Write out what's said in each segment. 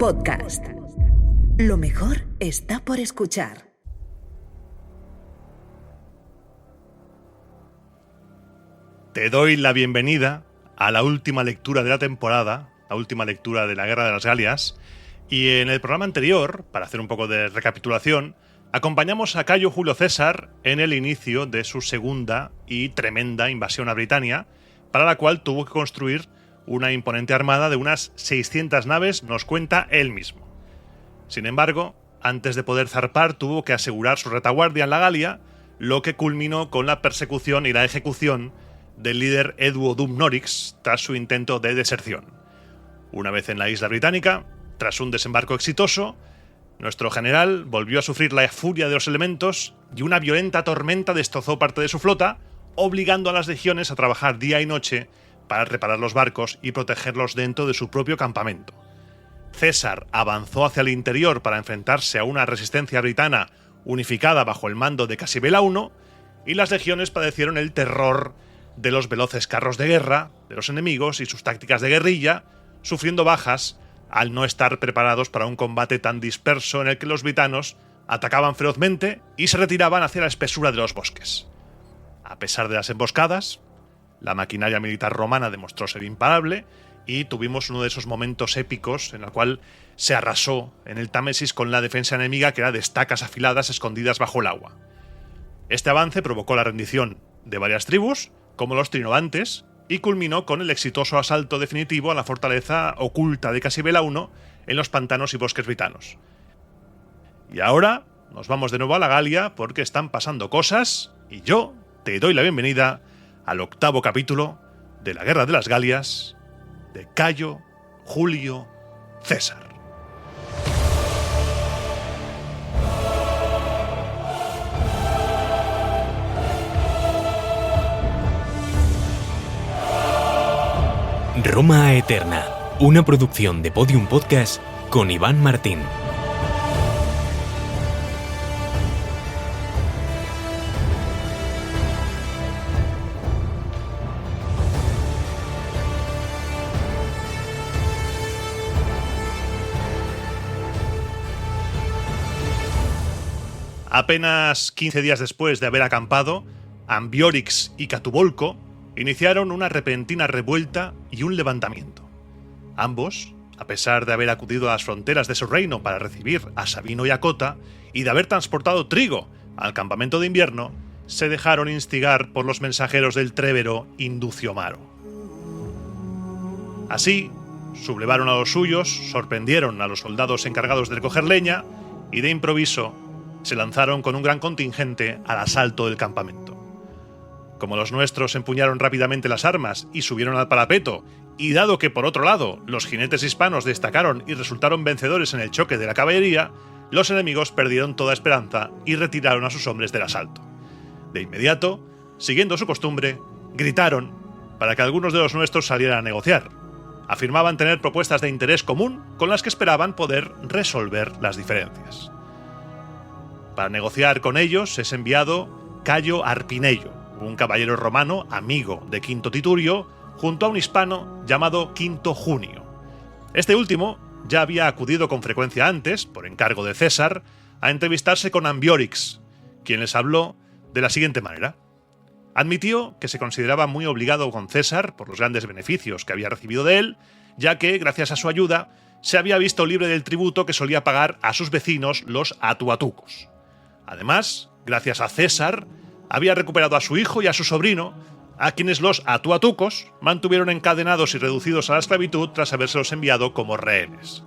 Podcast. Lo mejor está por escuchar. Te doy la bienvenida a la última lectura de la temporada, la última lectura de la Guerra de las Galias, y en el programa anterior, para hacer un poco de recapitulación, acompañamos a Cayo Julio César en el inicio de su segunda y tremenda invasión a Britania, para la cual tuvo que construir una imponente armada de unas 600 naves, nos cuenta él mismo. Sin embargo, antes de poder zarpar tuvo que asegurar su retaguardia en la Galia, lo que culminó con la persecución y la ejecución del líder Eadward Dumnorix tras su intento de deserción. Una vez en la isla británica, tras un desembarco exitoso, nuestro general volvió a sufrir la furia de los elementos y una violenta tormenta destrozó parte de su flota, obligando a las legiones a trabajar día y noche para reparar los barcos y protegerlos dentro de su propio campamento. César avanzó hacia el interior para enfrentarse a una resistencia britana unificada bajo el mando de Casibela I, y las legiones padecieron el terror de los veloces carros de guerra de los enemigos y sus tácticas de guerrilla, sufriendo bajas al no estar preparados para un combate tan disperso en el que los britanos atacaban ferozmente y se retiraban hacia la espesura de los bosques. A pesar de las emboscadas, la maquinaria militar romana demostró ser imparable y tuvimos uno de esos momentos épicos en el cual se arrasó en el Támesis con la defensa enemiga, que era de estacas afiladas escondidas bajo el agua. Este avance provocó la rendición de varias tribus, como los trinobantes, y culminó con el exitoso asalto definitivo a la fortaleza oculta de Casibela I en los pantanos y bosques britanos. Y ahora nos vamos de nuevo a la Galia porque están pasando cosas y yo te doy la bienvenida al octavo capítulo de la Guerra de las Galias de Cayo Julio César. Roma Eterna, una producción de Podium Podcast con Iván Martín. Apenas 15 días después de haber acampado, Ambiorix y Catubolco iniciaron una repentina revuelta y un levantamiento. Ambos, a pesar de haber acudido a las fronteras de su reino para recibir a Sabino y a Cota, y de haber transportado trigo al campamento de invierno, se dejaron instigar por los mensajeros del trévero Inducio Maro. Así, sublevaron a los suyos, sorprendieron a los soldados encargados de recoger leña, y de improviso se lanzaron con un gran contingente al asalto del campamento. Como los nuestros empuñaron rápidamente las armas y subieron al parapeto, y dado que por otro lado los jinetes hispanos destacaron y resultaron vencedores en el choque de la caballería, los enemigos perdieron toda esperanza y retiraron a sus hombres del asalto. De inmediato, siguiendo su costumbre, gritaron para que algunos de los nuestros salieran a negociar. Afirmaban tener propuestas de interés común con las que esperaban poder resolver las diferencias. Para negociar con ellos es enviado Cayo Arpinello, un caballero romano amigo de Quinto Titurio, junto a un hispano llamado Quinto Junio. Este último ya había acudido con frecuencia antes, por encargo de César, a entrevistarse con Ambiorix, quien les habló de la siguiente manera. Admitió que se consideraba muy obligado con César por los grandes beneficios que había recibido de él, ya que, gracias a su ayuda, se había visto libre del tributo que solía pagar a sus vecinos los atuatucos. Además, gracias a César, había recuperado a su hijo y a su sobrino, a quienes los atuatucos mantuvieron encadenados y reducidos a la esclavitud tras habérselos enviado como rehenes.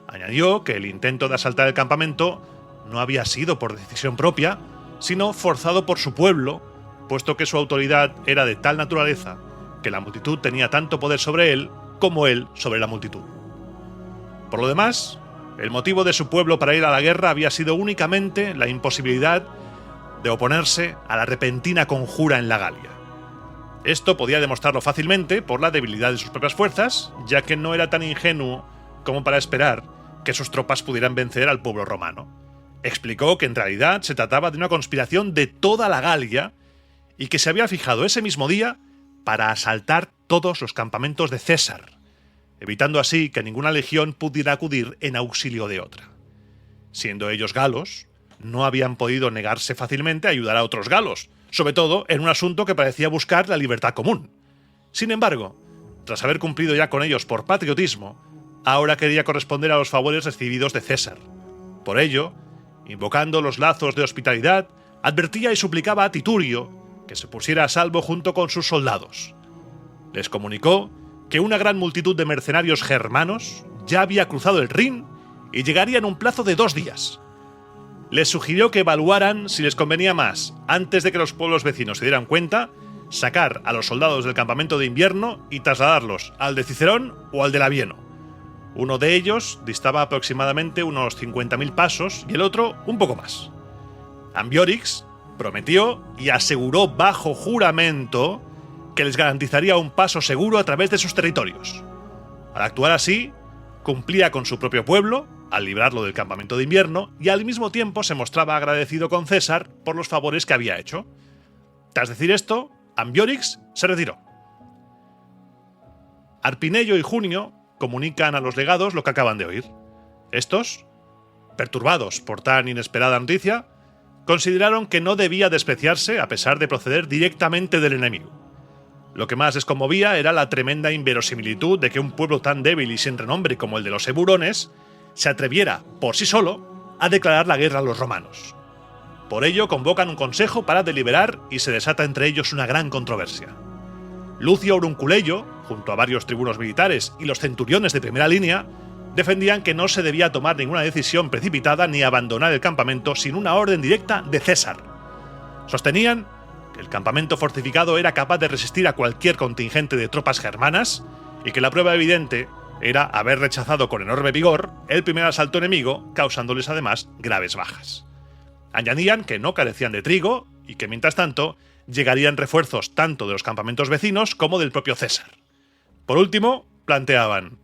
Añadió que el intento de asaltar el campamento no había sido por decisión propia, sino forzado por su pueblo, puesto que su autoridad era de tal naturaleza que la multitud tenía tanto poder sobre él como él sobre la multitud. Por lo demás, el motivo de su pueblo para ir a la guerra había sido únicamente la imposibilidad de oponerse a la repentina conjura en la Galia. Esto podía demostrarlo fácilmente por la debilidad de sus propias fuerzas, ya que no era tan ingenuo como para esperar que sus tropas pudieran vencer al pueblo romano. Explicó que en realidad se trataba de una conspiración de toda la Galia y que se había fijado ese mismo día para asaltar todos los campamentos de César, evitando así que ninguna legión pudiera acudir en auxilio de otra. Siendo ellos galos, no habían podido negarse fácilmente a ayudar a otros galos, sobre todo en un asunto que parecía buscar la libertad común. Sin embargo, tras haber cumplido ya con ellos por patriotismo, ahora quería corresponder a los favores recibidos de César. Por ello, invocando los lazos de hospitalidad, advertía y suplicaba a Titurio que se pusiera a salvo junto con sus soldados. Les comunicó que una gran multitud de mercenarios germanos ya había cruzado el Rin y llegaría en un plazo de 2 días. Les sugirió que evaluaran si les convenía más, antes de que los pueblos vecinos se dieran cuenta, sacar a los soldados del campamento de invierno y trasladarlos al de Cicerón o al de Labieno. Uno de ellos distaba aproximadamente unos 50.000 pasos y el otro un poco más. Ambiorix prometió y aseguró bajo juramento que les garantizaría un paso seguro a través de sus territorios. Al actuar así, cumplía con su propio pueblo, al librarlo del campamento de invierno, y al mismo tiempo se mostraba agradecido con César por los favores que había hecho. Tras decir esto, Ambiorix se retiró. Arpinello y Junio comunican a los legados lo que acaban de oír. Estos, perturbados por tan inesperada noticia, consideraron que no debía despreciarse a pesar de proceder directamente del enemigo. Lo que más les conmovía era la tremenda inverosimilitud de que un pueblo tan débil y sin renombre como el de los eburones se atreviera, por sí solo, a declarar la guerra a los romanos. Por ello convocan un consejo para deliberar y se desata entre ellos una gran controversia. Lucio Aurunculeyo, junto a varios tribunos militares y los centuriones de primera línea, defendían que no se debía tomar ninguna decisión precipitada ni abandonar el campamento sin una orden directa de César. Sostenían que el campamento fortificado era capaz de resistir a cualquier contingente de tropas germanas y que la prueba evidente era haber rechazado con enorme vigor el primer asalto enemigo, causándoles además graves bajas. Añadían que no carecían de trigo y que mientras tanto llegarían refuerzos tanto de los campamentos vecinos como del propio César. Por último, planteaban: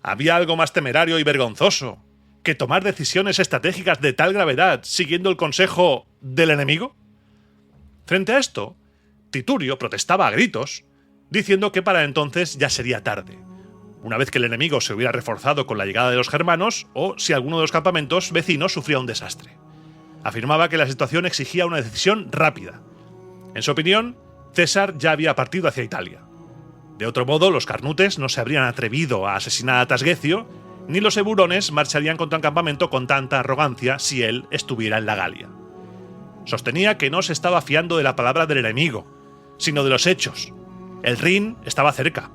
¿había algo más temerario y vergonzoso que tomar decisiones estratégicas de tal gravedad siguiendo el consejo del enemigo? Frente a esto, Titurio protestaba a gritos, diciendo que para entonces ya sería tarde, una vez que el enemigo se hubiera reforzado con la llegada de los germanos o si alguno de los campamentos vecinos sufría un desastre. Afirmaba que la situación exigía una decisión rápida. En su opinión, César ya había partido hacia Italia. De otro modo, los carnutes no se habrían atrevido a asesinar a Tasgecio, ni los eburones marcharían contra el campamento con tanta arrogancia si él estuviera en la Galia. Sostenía que no se estaba fiando de la palabra del enemigo, sino de los hechos. El Rin estaba cerca.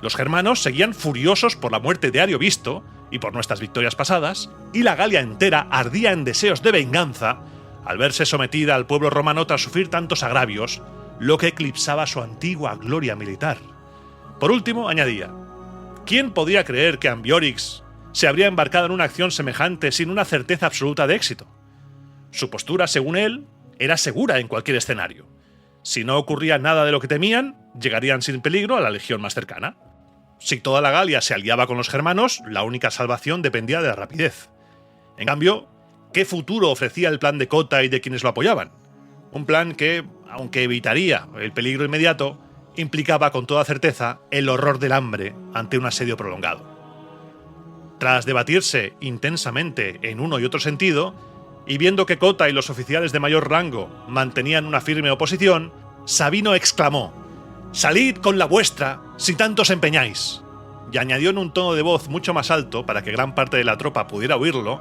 Los germanos seguían furiosos por la muerte de Ariovisto y por nuestras victorias pasadas, y la Galia entera ardía en deseos de venganza al verse sometida al pueblo romano tras sufrir tantos agravios, lo que eclipsaba su antigua gloria militar. Por último, añadía: ¿quién podía creer que Ambiorix se habría embarcado en una acción semejante sin una certeza absoluta de éxito? Su postura, según él, era segura en cualquier escenario. Si no ocurría nada de lo que temían, llegarían sin peligro a la legión más cercana. Si toda la Galia se aliaba con los germanos, la única salvación dependía de la rapidez. En cambio, ¿qué futuro ofrecía el plan de Cota y de quienes lo apoyaban? Un plan que, aunque evitaría el peligro inmediato, implicaba con toda certeza el horror del hambre ante un asedio prolongado. Tras debatirse intensamente en uno y otro sentido, y viendo que Cota y los oficiales de mayor rango mantenían una firme oposición, Sabino exclamó: «Salid con la vuestra, si tanto os empeñáis», y añadió en un tono de voz mucho más alto para que gran parte de la tropa pudiera oírlo: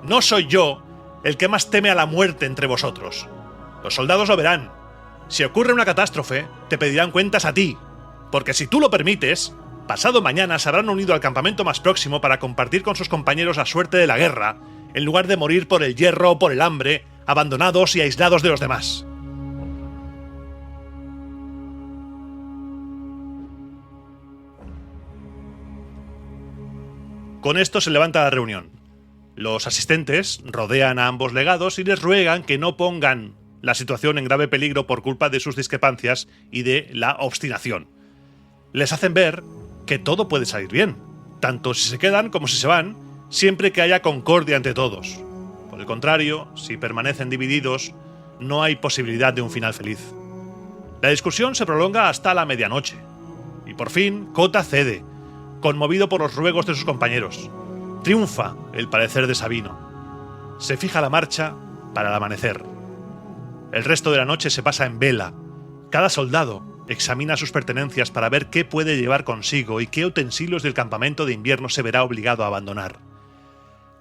«No soy yo el que más teme a la muerte entre vosotros. Los soldados lo verán. Si ocurre una catástrofe, te pedirán cuentas a ti, porque si tú lo permites, pasado mañana se habrán unido al campamento más próximo para compartir con sus compañeros la suerte de la guerra, en lugar de morir por el hierro o por el hambre, abandonados y aislados de los demás». Con esto se levanta la reunión. Los asistentes rodean a ambos legados y les ruegan que no pongan la situación en grave peligro por culpa de sus discrepancias y de la obstinación. Les hacen ver que todo puede salir bien, tanto si se quedan como si se van, siempre que haya concordia entre todos. Por el contrario, si permanecen divididos, no hay posibilidad de un final feliz. La discusión se prolonga hasta la medianoche, y por fin Cota cede, conmovido por los ruegos de sus compañeros. Triunfa el parecer de Sabino. Se fija la marcha para el amanecer. El resto de la noche se pasa en vela. Cada soldado examina sus pertenencias para ver qué puede llevar consigo y qué utensilios del campamento de invierno se verá obligado a abandonar.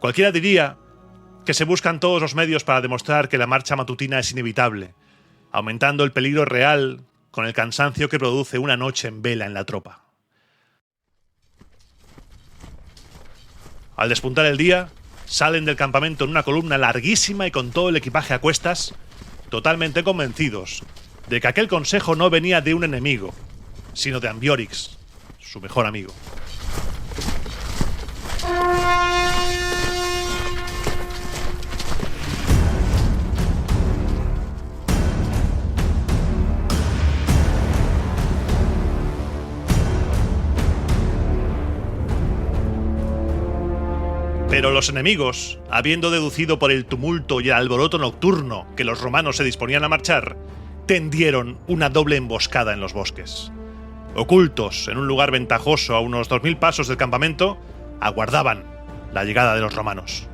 Cualquiera diría que se buscan todos los medios para demostrar que la marcha matutina es inevitable, aumentando el peligro real con el cansancio que produce una noche en vela en la tropa. Al despuntar el día, salen del campamento en una columna larguísima y con todo el equipaje a cuestas, totalmente convencidos de que aquel consejo no venía de un enemigo, sino de Ambiorix, su mejor amigo. Pero los enemigos, habiendo deducido por el tumulto y el alboroto nocturno que los romanos se disponían a marchar, tendieron una doble emboscada en los bosques. Ocultos en un lugar ventajoso a unos 2000 pasos del campamento, aguardaban la llegada de los romanos.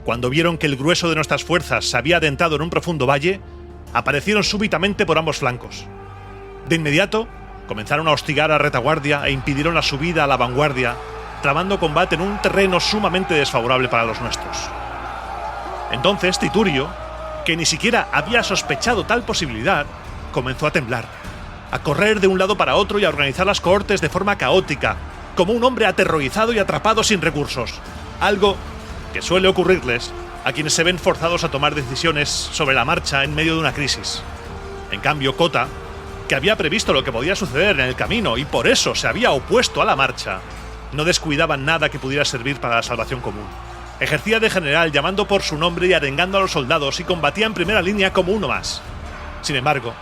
Cuando vieron que el grueso de nuestras fuerzas se había adentrado en un profundo valle, aparecieron súbitamente por ambos flancos. De inmediato, comenzaron a hostigar a retaguardia e impidieron la subida a la vanguardia, tramando combate en un terreno sumamente desfavorable para los nuestros. Entonces Titurio, que ni siquiera había sospechado tal posibilidad, comenzó a temblar, a correr de un lado para otro y a organizar las cohortes de forma caótica, como un hombre aterrorizado y atrapado sin recursos, algo que suele ocurrirles a quienes se ven forzados a tomar decisiones sobre la marcha en medio de una crisis. En cambio, Cota, que había previsto lo que podía suceder en el camino y por eso se había opuesto a la marcha, no descuidaba nada que pudiera servir para la salvación común. Ejercía de general llamando por su nombre y arengando a los soldados y combatía en primera línea como uno más. Sin embargo,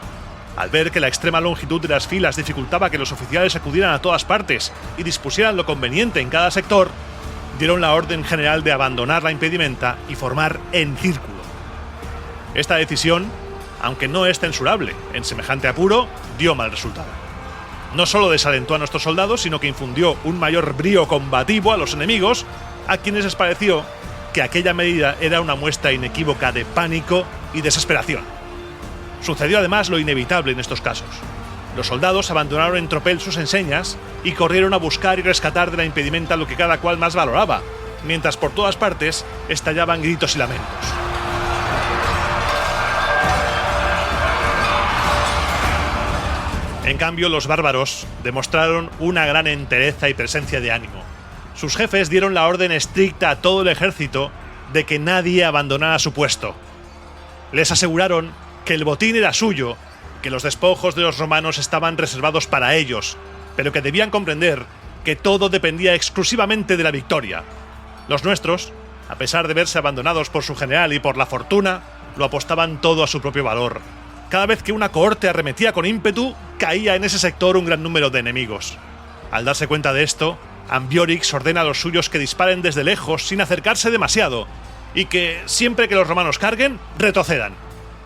al ver que la extrema longitud de las filas dificultaba que los oficiales acudieran a todas partes y dispusieran lo conveniente en cada sector, dieron la orden general de abandonar la impedimenta y formar en círculo. Esta decisión, aunque no es censurable en semejante apuro, dio mal resultado. No solo desalentó a nuestros soldados, sino que infundió un mayor brío combativo a los enemigos, a quienes les pareció que aquella medida era una muestra inequívoca de pánico y desesperación. Sucedió además lo inevitable en estos casos. Los soldados abandonaron en tropel sus enseñas y corrieron a buscar y rescatar de la impedimenta lo que cada cual más valoraba, mientras por todas partes estallaban gritos y lamentos. En cambio, los bárbaros demostraron una gran entereza y presencia de ánimo. Sus jefes dieron la orden estricta a todo el ejército de que nadie abandonara su puesto. Les aseguraron que el botín era suyo, que los despojos de los romanos estaban reservados para ellos, pero que debían comprender que todo dependía exclusivamente de la victoria. Los nuestros, a pesar de verse abandonados por su general y por la fortuna, lo apostaban todo a su propio valor. Cada vez que una cohorte arremetía con ímpetu, caía en ese sector un gran número de enemigos. Al darse cuenta de esto, Ambiorix ordena a los suyos que disparen desde lejos sin acercarse demasiado y que, siempre que los romanos carguen, retrocedan.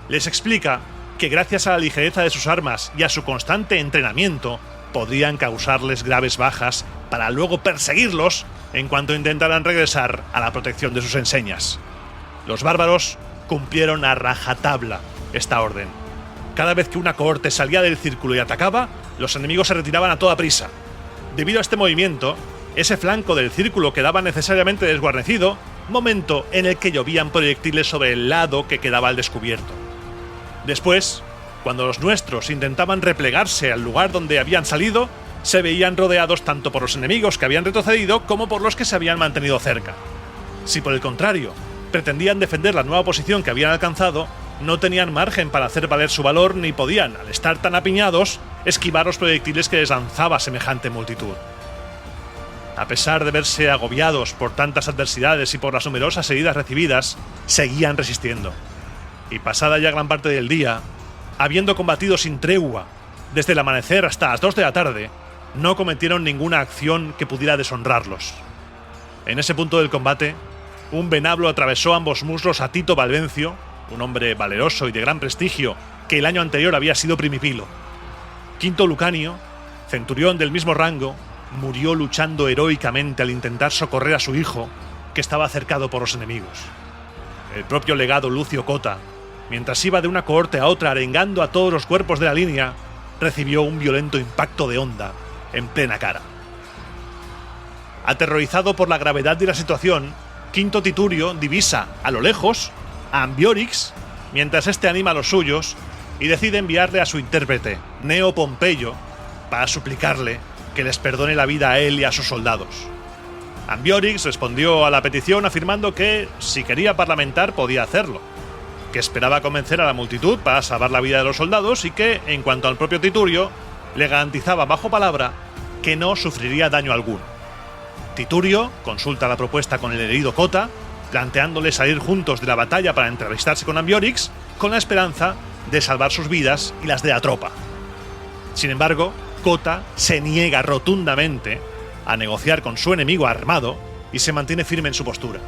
Les explica que gracias a la ligereza de sus armas y a su constante entrenamiento, podrían causarles graves bajas para luego perseguirlos en cuanto intentaran regresar a la protección de sus enseñas. Los bárbaros cumplieron a rajatabla esta orden. Cada vez que una cohorte salía del círculo y atacaba, los enemigos se retiraban a toda prisa. Debido a este movimiento, ese flanco del círculo quedaba necesariamente desguarnecido, momento en el que llovían proyectiles sobre el lado que quedaba al descubierto. Después, cuando los nuestros intentaban replegarse al lugar donde habían salido, se veían rodeados tanto por los enemigos que habían retrocedido como por los que se habían mantenido cerca. Si por el contrario, pretendían defender la nueva posición que habían alcanzado, no tenían margen para hacer valer su valor ni podían, al estar tan apiñados, esquivar los proyectiles que les lanzaba semejante multitud. A pesar de verse agobiados por tantas adversidades y por las numerosas heridas recibidas, seguían resistiendo. Y pasada ya gran parte del día, habiendo combatido sin tregua desde el amanecer hasta las 2 de la tarde, no cometieron ninguna acción que pudiera deshonrarlos. En ese punto del combate, un venablo atravesó ambos muslos a Tito Balbencio, un hombre valeroso y de gran prestigio que el año anterior había sido primipilo. Quinto Lucanio, centurión del mismo rango, murió luchando heroicamente al intentar socorrer a su hijo, que estaba cercado por los enemigos. El propio legado Lucio Cota, mientras iba de una cohorte a otra arengando a todos los cuerpos de la línea, recibió un violento impacto de honda en plena cara. Aterrorizado por la gravedad de la situación, Quinto Titurio divisa a lo lejos a Ambiorix mientras este anima a los suyos y decide enviarle a su intérprete, Neo Pompeyo, para suplicarle que les perdone la vida a él y a sus soldados. Ambiorix respondió a la petición afirmando que, si quería parlamentar, podía hacerlo, que esperaba convencer a la multitud para salvar la vida de los soldados y que, en cuanto al propio Titurio, le garantizaba bajo palabra que no sufriría daño alguno. Titurio consulta la propuesta con el herido Cota, planteándole salir juntos de la batalla para entrevistarse con Ambiorix, con la esperanza de salvar sus vidas y las de la tropa. Sin embargo, Cota se niega rotundamente a negociar con su enemigo armado y se mantiene firme en su postura.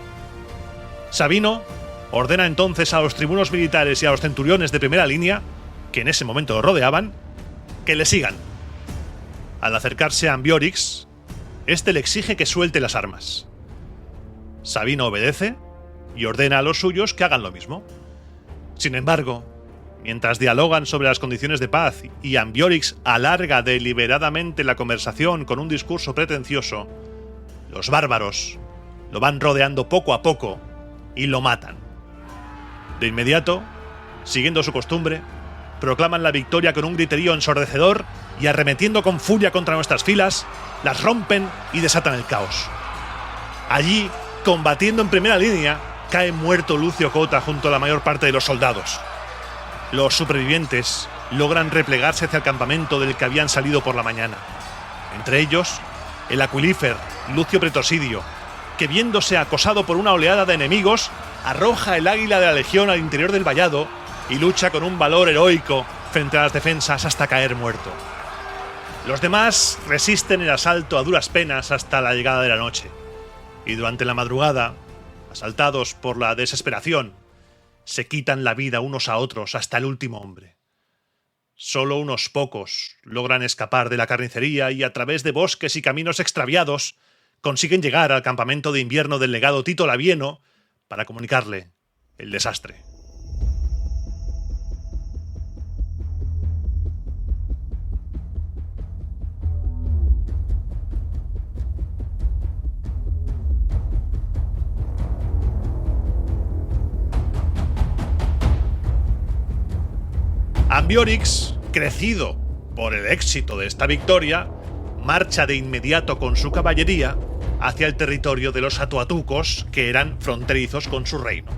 Sabino ordena entonces a los tribunos militares y a los centuriones de primera línea, que en ese momento lo rodeaban, que le sigan. Al acercarse a Ambiorix, este le exige que suelte las armas. Sabino obedece y ordena a los suyos que hagan lo mismo. Sin embargo, mientras dialogan sobre las condiciones de paz y Ambiorix alarga deliberadamente la conversación con un discurso pretencioso, los bárbaros lo van rodeando poco a poco y lo matan. De inmediato, siguiendo su costumbre, proclaman la victoria con un griterío ensordecedor y arremetiendo con furia contra nuestras filas, las rompen y desatan el caos. Allí, combatiendo en primera línea, cae muerto Lucio Cota junto a la mayor parte de los soldados. Los supervivientes logran replegarse hacia el campamento del que habían salido por la mañana. Entre ellos, el aquilífer Lucio Pretosidio, que viéndose acosado por una oleada de enemigos, arroja el águila de la legión al interior del vallado y lucha con un valor heroico frente a las defensas hasta caer muerto. Los demás resisten el asalto a duras penas hasta la llegada de la noche, y durante la madrugada, asaltados por la desesperación, se quitan la vida unos a otros hasta el último hombre. Solo unos pocos logran escapar de la carnicería y a través de bosques y caminos extraviados consiguen llegar al campamento de invierno del legado Tito Labieno para comunicarle el desastre. Ambiorix, crecido por el éxito de esta victoria, marcha de inmediato con su caballería hacia el territorio de los atuatucos, que eran fronterizos con su reino.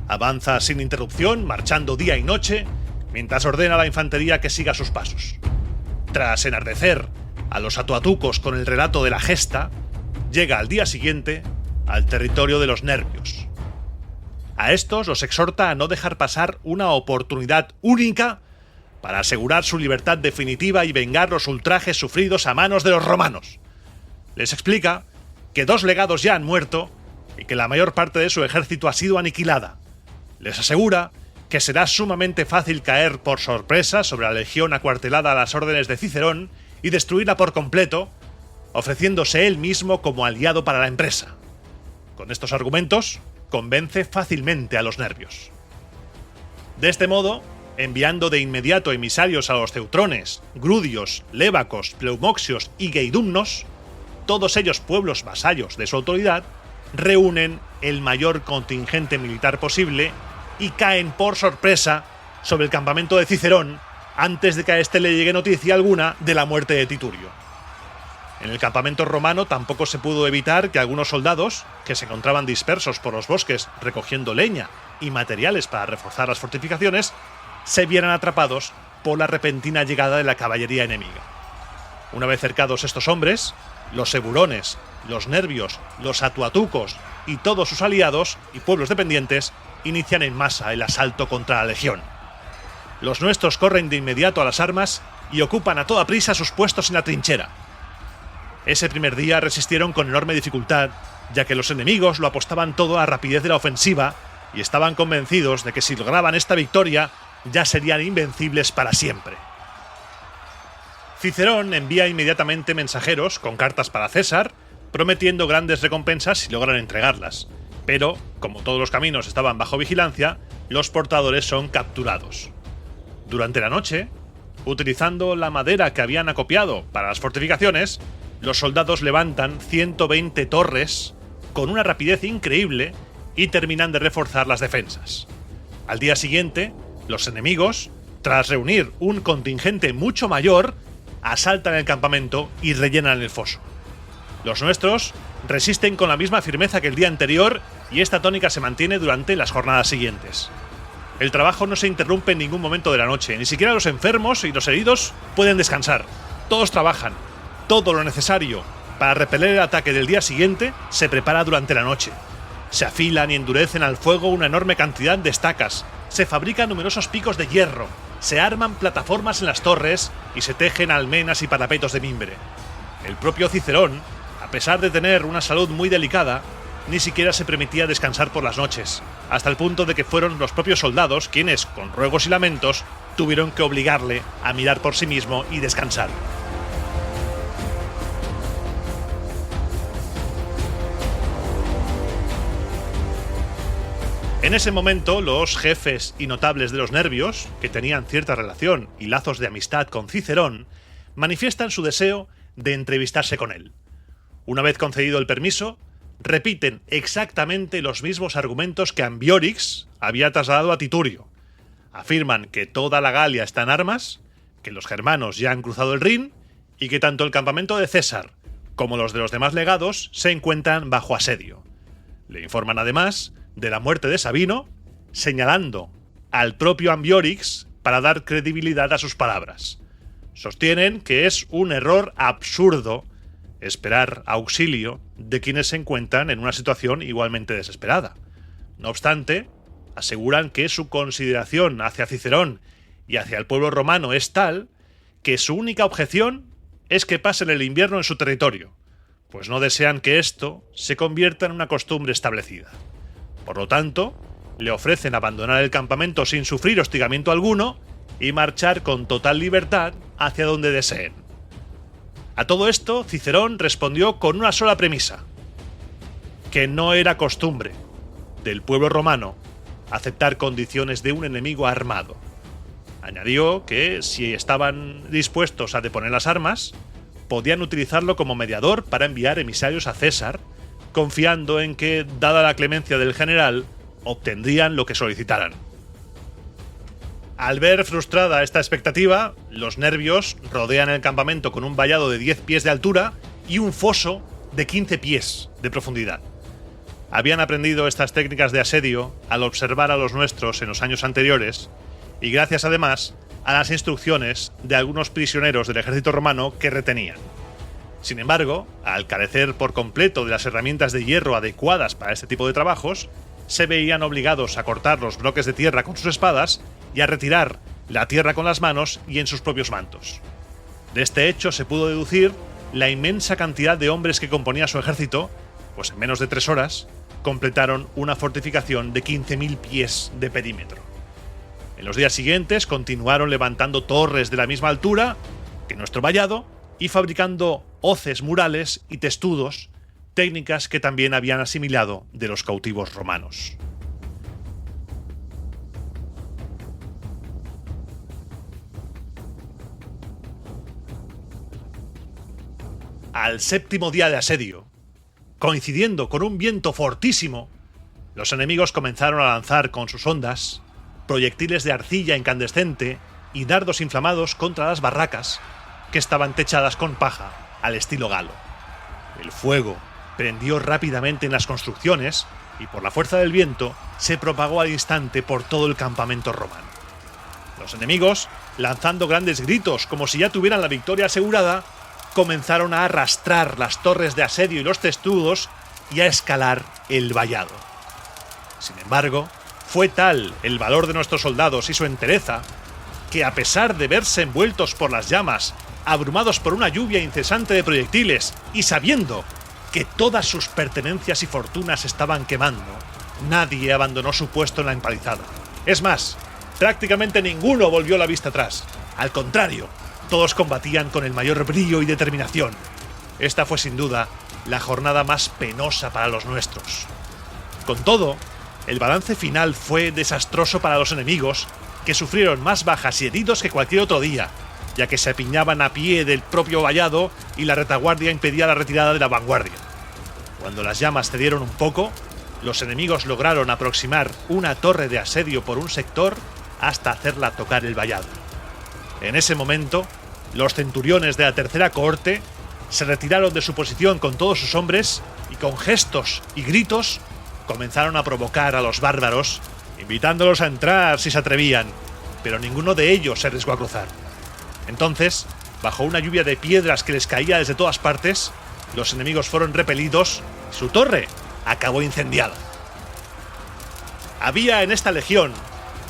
Avanza sin interrupción, marchando día y noche, mientras ordena a la infantería que siga sus pasos. Tras enardecer a los atuatucos con el relato de la gesta, llega al día siguiente al territorio de los nervios. A estos los exhorta a no dejar pasar una oportunidad única para asegurar su libertad definitiva y vengar los ultrajes sufridos a manos de los romanos. Les explica que 2 legados ya han muerto y que la mayor parte de su ejército ha sido aniquilada. Les asegura que será sumamente fácil caer por sorpresa sobre la legión acuartelada a las órdenes de Cicerón y destruirla por completo, ofreciéndose él mismo como aliado para la empresa. Con estos argumentos, convence fácilmente a los nervios. De este modo, enviando de inmediato emisarios a los teutrones, grudios, lébacos, pleumoxios y geidumnos, todos ellos pueblos vasallos de su autoridad, reúnen el mayor contingente militar posible y caen por sorpresa sobre el campamento de Cicerón antes de que a éste le llegue noticia alguna de la muerte de Titurio. En el campamento romano tampoco se pudo evitar que algunos soldados, que se encontraban dispersos por los bosques recogiendo leña y materiales para reforzar las fortificaciones, se vieran atrapados por la repentina llegada de la caballería enemiga. Una vez cercados estos hombres, los eburones, los nervios, los atuatucos y todos sus aliados y pueblos dependientes inician en masa el asalto contra la legión. Los nuestros corren de inmediato a las armas y ocupan a toda prisa sus puestos en la trinchera. Ese primer día resistieron con enorme dificultad, ya que los enemigos lo apostaban todo a la rapidez de la ofensiva y estaban convencidos de que si lograban esta victoria ya serían invencibles para siempre. Cicerón envía inmediatamente mensajeros con cartas para César, prometiendo grandes recompensas si logran entregarlas. Pero, como todos los caminos estaban bajo vigilancia, los portadores son capturados. Durante la noche, utilizando la madera que habían acopiado para las fortificaciones, los soldados levantan 120 torres con una rapidez increíble y terminan de reforzar las defensas. Al día siguiente, los enemigos, tras reunir un contingente mucho mayor, asaltan el campamento y rellenan el foso. Los nuestros resisten con la misma firmeza que el día anterior y esta tónica se mantiene durante las jornadas siguientes. El trabajo no se interrumpe en ningún momento de la noche, ni siquiera los enfermos y los heridos pueden descansar. Todos trabajan. Todo lo necesario para repeler el ataque del día siguiente se prepara durante la noche. Se afilan y endurecen al fuego una enorme cantidad de estacas, se fabrican numerosos picos de hierro, se arman plataformas en las torres y se tejen almenas y parapetos de mimbre. El propio Cicerón, a pesar de tener una salud muy delicada, ni siquiera se permitía descansar por las noches, hasta el punto de que fueron los propios soldados quienes, con ruegos y lamentos, tuvieron que obligarle a mirar por sí mismo y descansar. En ese momento, los jefes y notables de los nervios, que tenían cierta relación y lazos de amistad con Cicerón, manifiestan su deseo de entrevistarse con él. Una vez concedido el permiso, repiten exactamente los mismos argumentos que Ambiorix había trasladado a Titurio. Afirman que toda la Galia está en armas, que los germanos ya han cruzado el Rin y que tanto el campamento de César como los de los demás legados se encuentran bajo asedio. Le informan además de la muerte de Sabino, señalando al propio Ambiorix para dar credibilidad a sus palabras. Sostienen que es un error absurdo esperar auxilio de quienes se encuentran en una situación igualmente desesperada. No obstante, aseguran que su consideración hacia Cicerón y hacia el pueblo romano es tal que su única objeción es que pasen el invierno en su territorio, pues no desean que esto se convierta en una costumbre establecida. Por lo tanto, le ofrecen abandonar el campamento sin sufrir hostigamiento alguno y marchar con total libertad hacia donde deseen. A todo esto, Cicerón respondió con una sola premisa: que no era costumbre del pueblo romano aceptar condiciones de un enemigo armado. Añadió que, si estaban dispuestos a deponer las armas, podían utilizarlo como mediador para enviar emisarios a César, confiando en que, dada la clemencia del general, obtendrían lo que solicitaran. Al ver frustrada esta expectativa, los nervios rodean el campamento con un vallado de 10 pies de altura y un foso de 15 pies de profundidad. Habían aprendido estas técnicas de asedio al observar a los nuestros en los años anteriores y gracias además a las instrucciones de algunos prisioneros del ejército romano que retenían. Sin embargo, al carecer por completo de las herramientas de hierro adecuadas para este tipo de trabajos, se veían obligados a cortar los bloques de tierra con sus espadas y a retirar la tierra con las manos y en sus propios mantos. De este hecho se pudo deducir la inmensa cantidad de hombres que componía su ejército, pues en menos de 3 horas completaron una fortificación de 15.000 pies de perímetro. En los días siguientes continuaron levantando torres de la misma altura que nuestro vallado y fabricando hoces murales y testudos, técnicas que también habían asimilado de los cautivos romanos. Al 7º día de asedio, coincidiendo con un viento fortísimo, los enemigos comenzaron a lanzar con sus ondas proyectiles de arcilla incandescente y dardos inflamados contra las barracas que estaban techadas con paja al estilo galo. El fuego prendió rápidamente en las construcciones y por la fuerza del viento se propagó al instante por todo el campamento romano. Los enemigos, lanzando grandes gritos como si ya tuvieran la victoria asegurada, comenzaron a arrastrar las torres de asedio y los testudos y a escalar el vallado. Sin embargo, fue tal el valor de nuestros soldados y su entereza que, a pesar de verse envueltos por las llamas, abrumados por una lluvia incesante de proyectiles y sabiendo que todas sus pertenencias y fortunas estaban quemando, nadie abandonó su puesto en la empalizada. Es más, prácticamente ninguno volvió la vista atrás. Al contrario, Todos combatían con el mayor brío y determinación. Esta fue sin duda la jornada más penosa para los nuestros. Con todo, el balance final fue desastroso para los enemigos, que sufrieron más bajas y heridos que cualquier otro día, ya que se apiñaban a pie del propio vallado y la retaguardia impedía la retirada de la vanguardia. Cuando las llamas cedieron un poco, los enemigos lograron aproximar una torre de asedio por un sector hasta hacerla tocar el vallado. En ese momento, los centuriones de la tercera cohorte se retiraron de su posición con todos sus hombres y con gestos y gritos comenzaron a provocar a los bárbaros, invitándolos a entrar si se atrevían, pero ninguno de ellos se arriesgó a cruzar. Entonces, bajo una lluvia de piedras que les caía desde todas partes, los enemigos fueron repelidos y su torre acabó incendiada. Había en esta legión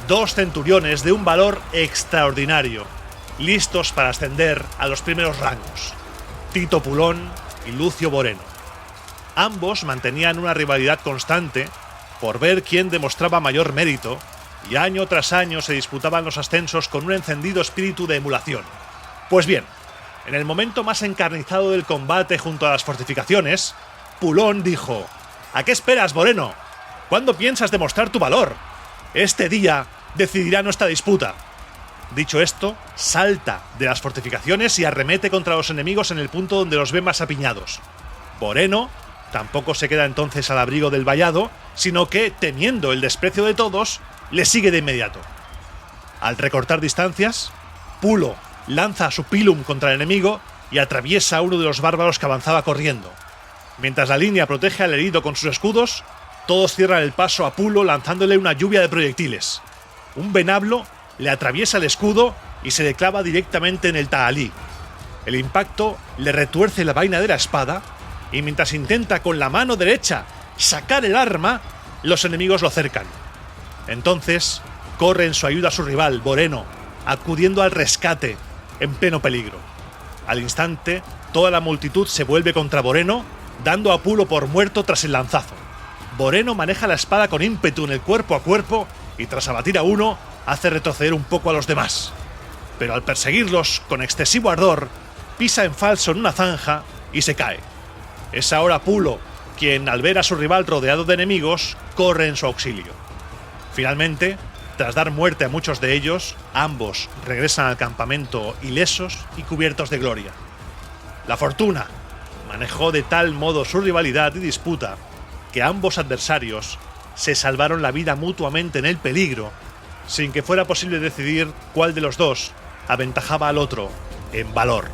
2 centuriones de un valor extraordinario, listos para ascender a los primeros rangos: Tito Pulón y Lucio Boreno. Ambos mantenían una rivalidad constante por ver quién demostraba mayor mérito, y año tras año se disputaban los ascensos con un encendido espíritu de emulación. Pues bien, en el momento más encarnizado del combate junto a las fortificaciones, Pulón dijo: «¿A qué esperas, Boreno? ¿Cuándo piensas demostrar tu valor? Este día decidirá nuestra disputa». Dicho esto, salta de las fortificaciones y arremete contra los enemigos en el punto donde los ve más apiñados. Boreno tampoco se queda entonces al abrigo del vallado, sino que, temiendo el desprecio de todos, le sigue de inmediato. Al recortar distancias, Pulo lanza su pilum contra el enemigo y atraviesa a uno de los bárbaros que avanzaba corriendo. Mientras la línea protege al herido con sus escudos, todos cierran el paso a Pulo lanzándole una lluvia de proyectiles. Un venablo le atraviesa el escudo y se le clava directamente en el tahalí. El impacto le retuerce la vaina de la espada y mientras intenta con la mano derecha sacar el arma, los enemigos lo cercan. Entonces corre en su ayuda a su rival, Boreno, acudiendo al rescate en pleno peligro. Al instante, toda la multitud se vuelve contra Boreno, dando a Pulo por muerto tras el lanzazo. Boreno maneja la espada con ímpetu en el cuerpo a cuerpo y tras abatir a uno, hace retroceder un poco a los demás. Pero al perseguirlos con excesivo ardor, pisa en falso en una zanja y se cae. Es ahora Pulo quien, al ver a su rival rodeado de enemigos, corre en su auxilio. Finalmente, tras dar muerte a muchos de ellos, ambos regresan al campamento ilesos y cubiertos de gloria. La fortuna manejó de tal modo su rivalidad y disputa que ambos adversarios se salvaron la vida mutuamente en el peligro, sin que fuera posible decidir cuál de los dos aventajaba al otro en valor.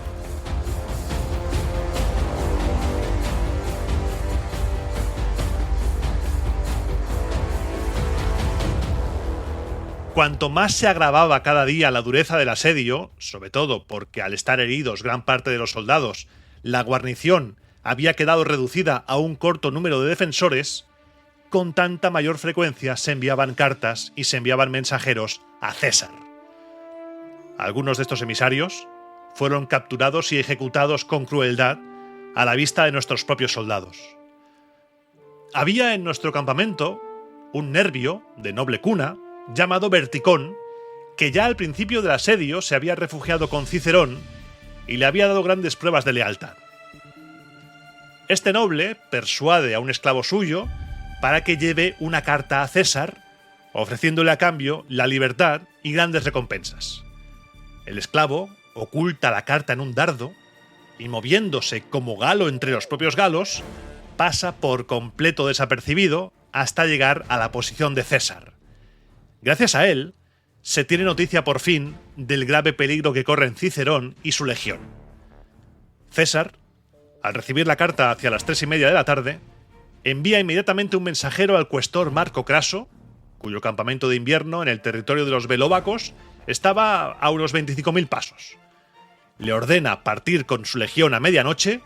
Cuanto más se agravaba cada día la dureza del asedio, sobre todo porque al estar heridos gran parte de los soldados, la guarnición había quedado reducida a un corto número de defensores, con tanta mayor frecuencia se enviaban cartas y se enviaban mensajeros a César. Algunos de estos emisarios fueron capturados y ejecutados con crueldad a la vista de nuestros propios soldados. Había en nuestro campamento un nerbio de noble cuna llamado Verticón, que ya al principio del asedio se había refugiado con Cicerón y le había dado grandes pruebas de lealtad. Este noble persuade a un esclavo suyo para que lleve una carta a César, ofreciéndole a cambio la libertad y grandes recompensas. El esclavo oculta la carta en un dardo y, moviéndose como galo entre los propios galos, pasa por completo desapercibido hasta llegar a la posición de César. Gracias a él, se tiene noticia por fin del grave peligro que corren Cicerón y su legión. César, al recibir la carta hacia las 3:30 de la tarde, envía inmediatamente un mensajero al cuestor Marco Craso, cuyo campamento de invierno en el territorio de los velóvacos estaba a unos 25.000 pasos. Le ordena partir con su legión a medianoche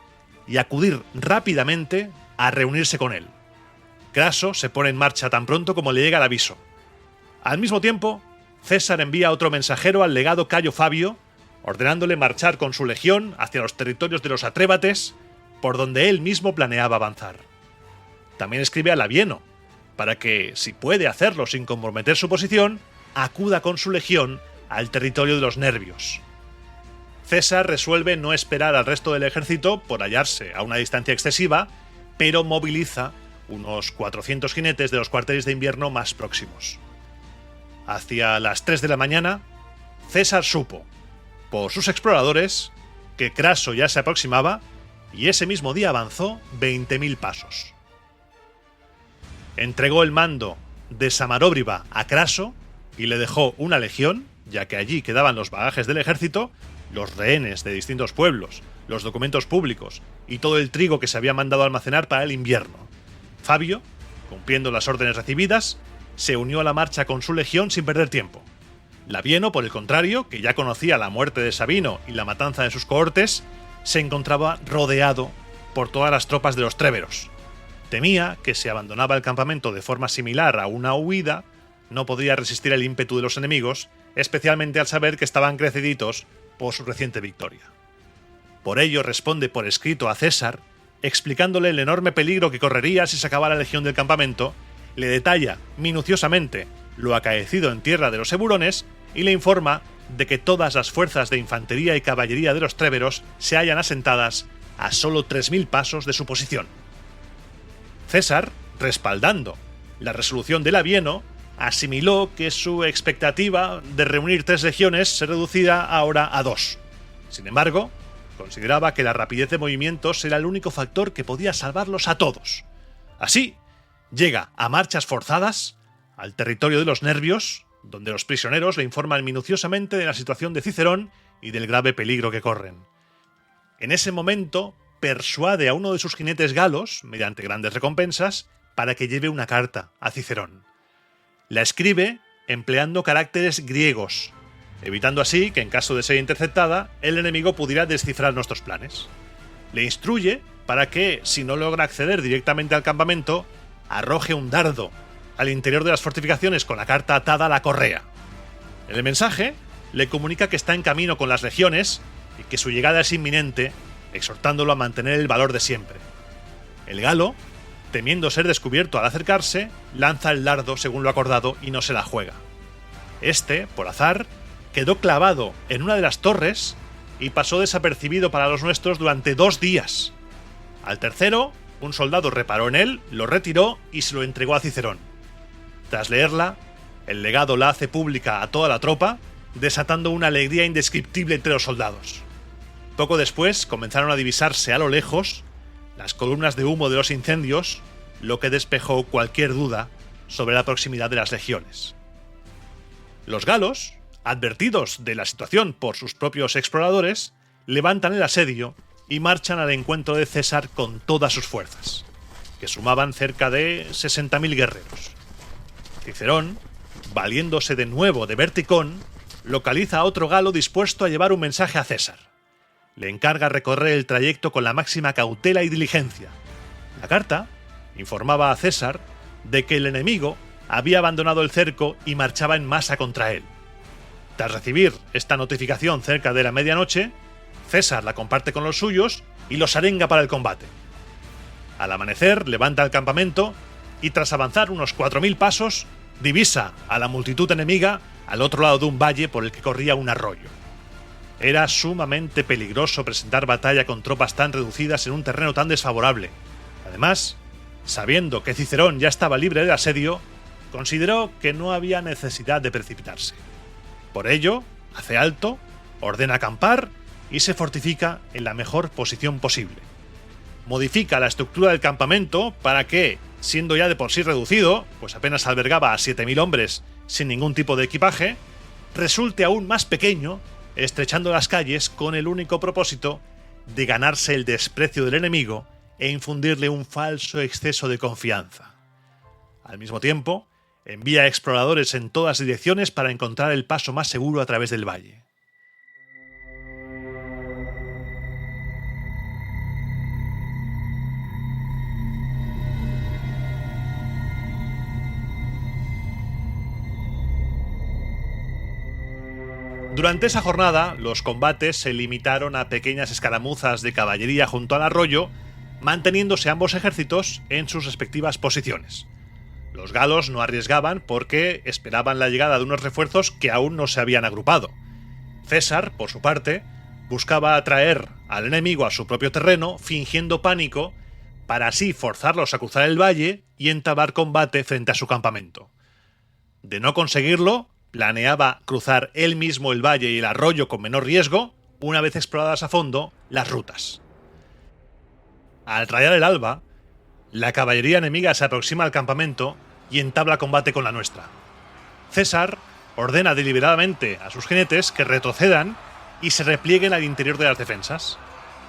y acudir rápidamente a reunirse con él. Craso se pone en marcha tan pronto como le llega el aviso. Al mismo tiempo, César envía otro mensajero al legado Cayo Fabio, ordenándole marchar con su legión hacia los territorios de los atrébates, por donde él mismo planeaba avanzar. También escribe a Labieno, para que, si puede hacerlo sin comprometer su posición, acuda con su legión al territorio de los nervios. César resuelve no esperar al resto del ejército por hallarse a una distancia excesiva, pero moviliza unos 400 jinetes de los cuarteles de invierno más próximos. Hacia las 3 de la mañana, César supo, por sus exploradores, que Craso ya se aproximaba y ese mismo día avanzó 20.000 pasos. Entregó el mando de Samaróbriva a Craso y le dejó una legión, ya que allí quedaban los bagajes del ejército, los rehenes de distintos pueblos, los documentos públicos y todo el trigo que se había mandado almacenar para el invierno. Fabio, cumpliendo las órdenes recibidas, se unió a la marcha con su legión sin perder tiempo. Labieno, por el contrario, que ya conocía la muerte de Sabino y la matanza de sus cohortes, se encontraba rodeado por todas las tropas de los tréveros. Temía que si abandonaba el campamento de forma similar a una huida, no podría resistir el ímpetu de los enemigos, especialmente al saber que estaban creciditos por su reciente victoria. Por ello responde por escrito a César, explicándole el enorme peligro que correría si sacaba la legión del campamento, le detalla minuciosamente lo acaecido en tierra de los Eburones y le informa de que todas las fuerzas de infantería y caballería de los tréveros se hallan asentadas a solo 3.000 pasos de su posición. César, respaldando la resolución de Labieno, asimiló que su expectativa de reunir 3 legiones se reducía ahora a 2. Sin embargo, consideraba que la rapidez de movimientos era el único factor que podía salvarlos a todos. Así, llega a marchas forzadas al territorio de los Nervios, donde los prisioneros le informan minuciosamente de la situación de Cicerón y del grave peligro que corren. En ese momento, persuade a uno de sus jinetes galos, mediante grandes recompensas, para que lleve una carta a Cicerón. La escribe empleando caracteres griegos, evitando así que en caso de ser interceptada, el enemigo pudiera descifrar nuestros planes. Le instruye para que, si no logra acceder directamente al campamento, arroje un dardo al interior de las fortificaciones con la carta atada a la correa. En el mensaje le comunica que está en camino con las legiones y que su llegada es inminente, exhortándolo a mantener el valor de siempre. El galo, temiendo ser descubierto al acercarse, lanza el dardo según lo acordado y no se la juega. Este, por azar, quedó clavado en una de las torres y pasó desapercibido para los nuestros durante 2 días. Al tercero, un soldado reparó en él, lo retiró y se lo entregó a Cicerón. Tras leerla, el legado la hace pública a toda la tropa, desatando una alegría indescriptible entre los soldados. Poco después comenzaron a divisarse a lo lejos las columnas de humo de los incendios, lo que despejó cualquier duda sobre la proximidad de las legiones. Los galos, advertidos de la situación por sus propios exploradores, levantan el asedio y marchan al encuentro de César con todas sus fuerzas, que sumaban cerca de 60.000 guerreros. Cicerón, valiéndose de nuevo de Verticón, localiza a otro galo dispuesto a llevar un mensaje a César. Le encarga recorrer el trayecto con la máxima cautela y diligencia. La carta informaba a César de que el enemigo había abandonado el cerco y marchaba en masa contra él. Tras recibir esta notificación cerca de la medianoche, César la comparte con los suyos y los arenga para el combate. Al amanecer levanta el campamento y tras avanzar unos 4.000 pasos, divisa a la multitud enemiga al otro lado de un valle por el que corría un arroyo. Era sumamente peligroso presentar batalla con tropas tan reducidas en un terreno tan desfavorable. Además, sabiendo que Cicerón ya estaba libre del asedio, consideró que no había necesidad de precipitarse. Por ello, hace alto, ordena acampar y se fortifica en la mejor posición posible. Modifica la estructura del campamento para que, siendo ya de por sí reducido, pues apenas albergaba a 7.000 hombres sin ningún tipo de equipaje, resulte aún más pequeño, estrechando las calles con el único propósito de ganarse el desprecio del enemigo e infundirle un falso exceso de confianza. Al mismo tiempo, envía exploradores en todas direcciones para encontrar el paso más seguro a través del valle. Durante esa jornada, los combates se limitaron a pequeñas escaramuzas de caballería junto al arroyo, manteniéndose ambos ejércitos en sus respectivas posiciones. Los galos no arriesgaban porque esperaban la llegada de unos refuerzos que aún no se habían agrupado. César, por su parte, buscaba atraer al enemigo a su propio terreno, fingiendo pánico, para así forzarlos a cruzar el valle y entablar combate frente a su campamento. De no conseguirlo, planeaba cruzar él mismo el valle y el arroyo con menor riesgo, una vez exploradas a fondo las rutas. Al rayar el alba, la caballería enemiga se aproxima al campamento y entabla combate con la nuestra. César ordena deliberadamente a sus jinetes que retrocedan y se replieguen al interior de las defensas.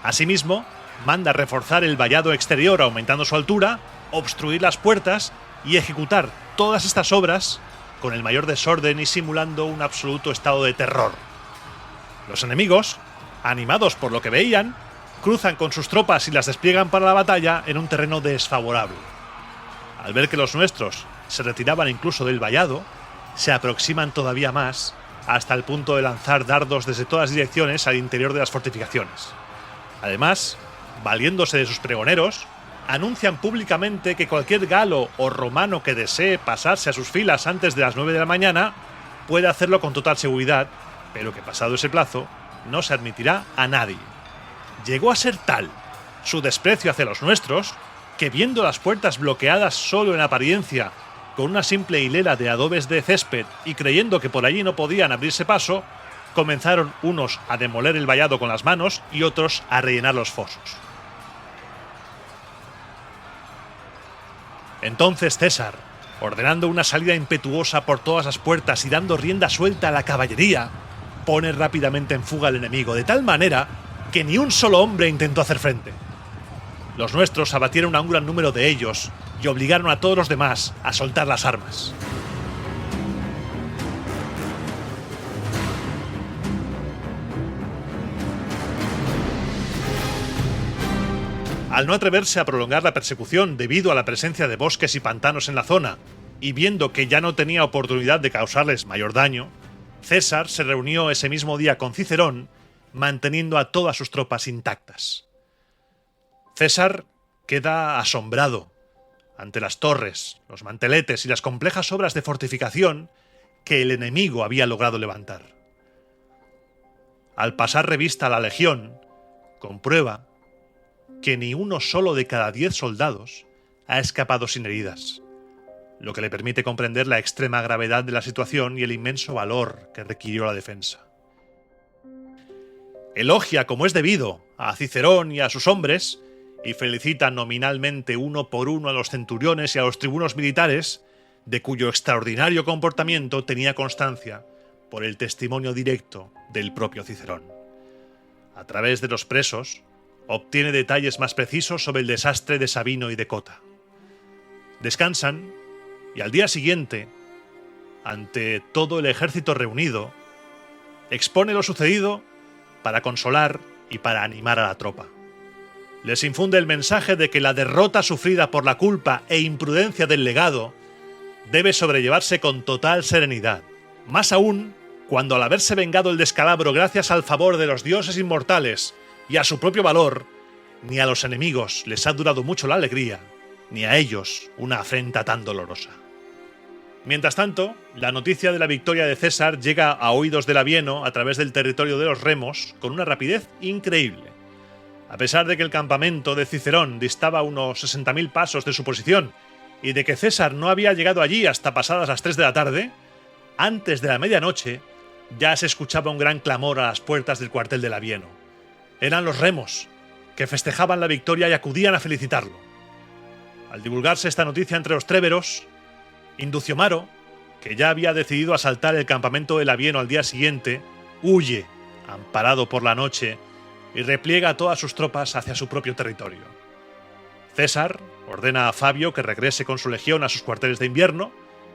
Asimismo, manda reforzar el vallado exterior aumentando su altura, obstruir las puertas y ejecutar todas estas obras con el mayor desorden y simulando un absoluto estado de terror. Los enemigos, animados por lo que veían, cruzan con sus tropas y las despliegan para la batalla en un terreno desfavorable. Al ver que los nuestros se retiraban incluso del vallado, se aproximan todavía más hasta el punto de lanzar dardos desde todas direcciones al interior de las fortificaciones. Además, valiéndose de sus pregoneros, anuncian públicamente que cualquier galo o romano que desee pasarse a sus filas antes de las 9 de la mañana puede hacerlo con total seguridad, pero que pasado ese plazo no se admitirá a nadie. Llegó a ser tal su desprecio hacia los nuestros que, viendo las puertas bloqueadas solo en apariencia con una simple hilera de adobes de césped y creyendo que por allí no podían abrirse paso, comenzaron unos a demoler el vallado con las manos y otros a rellenar los fosos. Entonces César, ordenando una salida impetuosa por todas las puertas y dando rienda suelta a la caballería, pone rápidamente en fuga al enemigo, de tal manera que ni un solo hombre intentó hacer frente. Los nuestros abatieron a un gran número de ellos y obligaron a todos los demás a soltar las armas. Al no atreverse a prolongar la persecución debido a la presencia de bosques y pantanos en la zona, y viendo que ya no tenía oportunidad de causarles mayor daño, César se reunió ese mismo día con Cicerón, manteniendo a todas sus tropas intactas. César queda asombrado ante las torres, los manteletes y las complejas obras de fortificación que el enemigo había logrado levantar. Al pasar revista a la legión, comprueba que ni uno solo de cada 10 soldados ha escapado sin heridas, lo que le permite comprender la extrema gravedad de la situación y el inmenso valor que requirió la defensa. Elogia, como es debido, a Cicerón y a sus hombres, y felicita nominalmente uno por uno a los centuriones y a los tribunos militares, de cuyo extraordinario comportamiento tenía constancia por el testimonio directo del propio Cicerón. A través de los presos, obtiene detalles más precisos sobre el desastre de Sabino y de Cota. Descansan, y al día siguiente, ante todo el ejército reunido, expone lo sucedido para consolar y para animar a la tropa. Les infunde el mensaje de que la derrota sufrida por la culpa e imprudencia del legado debe sobrellevarse con total serenidad, más aún cuando, al haberse vengado el descalabro gracias al favor de los dioses inmortales y a su propio valor, ni a los enemigos les ha durado mucho la alegría, ni a ellos una afrenta tan dolorosa. Mientras tanto, la noticia de la victoria de César llega a oídos de Labieno a través del territorio de los remos con una rapidez increíble. A pesar de que el campamento de Cicerón distaba unos 60.000 pasos de su posición y de que César no había llegado allí hasta pasadas las 3 de la tarde, antes de la medianoche ya se escuchaba un gran clamor a las puertas del cuartel de Labieno. Eran los remos, que festejaban la victoria y acudían a felicitarlo. Al divulgarse esta noticia entre los tréberos, Induciomaro, que ya había decidido asaltar el campamento de Labieno al día siguiente, huye, amparado por la noche, y repliega a todas sus tropas hacia su propio territorio. César ordena a Fabio que regrese con su legión a sus cuarteles de invierno,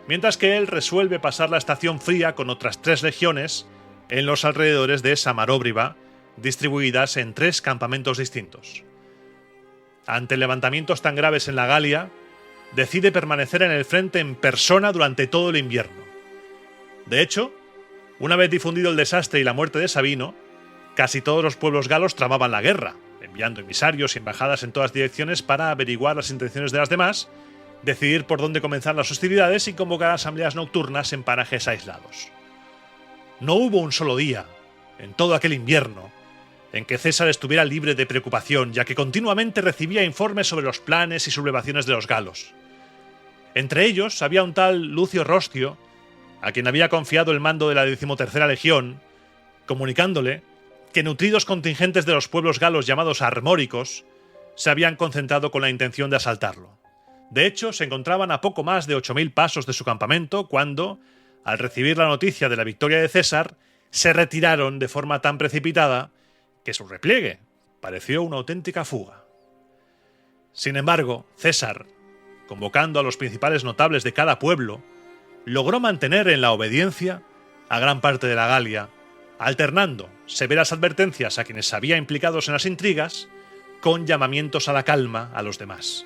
mientras que él resuelve pasar la estación fría con otras 3 legiones en los alrededores de Samaróbriva, distribuidas en 3 campamentos distintos. Ante levantamientos tan graves en la Galia, decide permanecer en el frente en persona durante todo el invierno. De hecho, una vez difundido el desastre y la muerte de Sabino, casi todos los pueblos galos tramaban la guerra, enviando emisarios y embajadas en todas direcciones para averiguar las intenciones de las demás, decidir por dónde comenzar las hostilidades y convocar asambleas nocturnas en parajes aislados. No hubo un solo día, en todo aquel invierno, en que César estuviera libre de preocupación, ya que continuamente recibía informes sobre los planes y sublevaciones de los galos. Entre ellos había un tal Lucio Rostio, a quien había confiado el mando de la 13ª Legión, comunicándole que nutridos contingentes de los pueblos galos llamados armóricos se habían concentrado con la intención de asaltarlo. De hecho, se encontraban a poco más de 8.000 pasos de su campamento cuando, al recibir la noticia de la victoria de César, se retiraron de forma tan precipitada que su repliegue pareció una auténtica fuga. Sin embargo, César, convocando a los principales notables de cada pueblo, logró mantener en la obediencia a gran parte de la Galia, alternando severas advertencias a quienes se había implicados en las intrigas con llamamientos a la calma a los demás.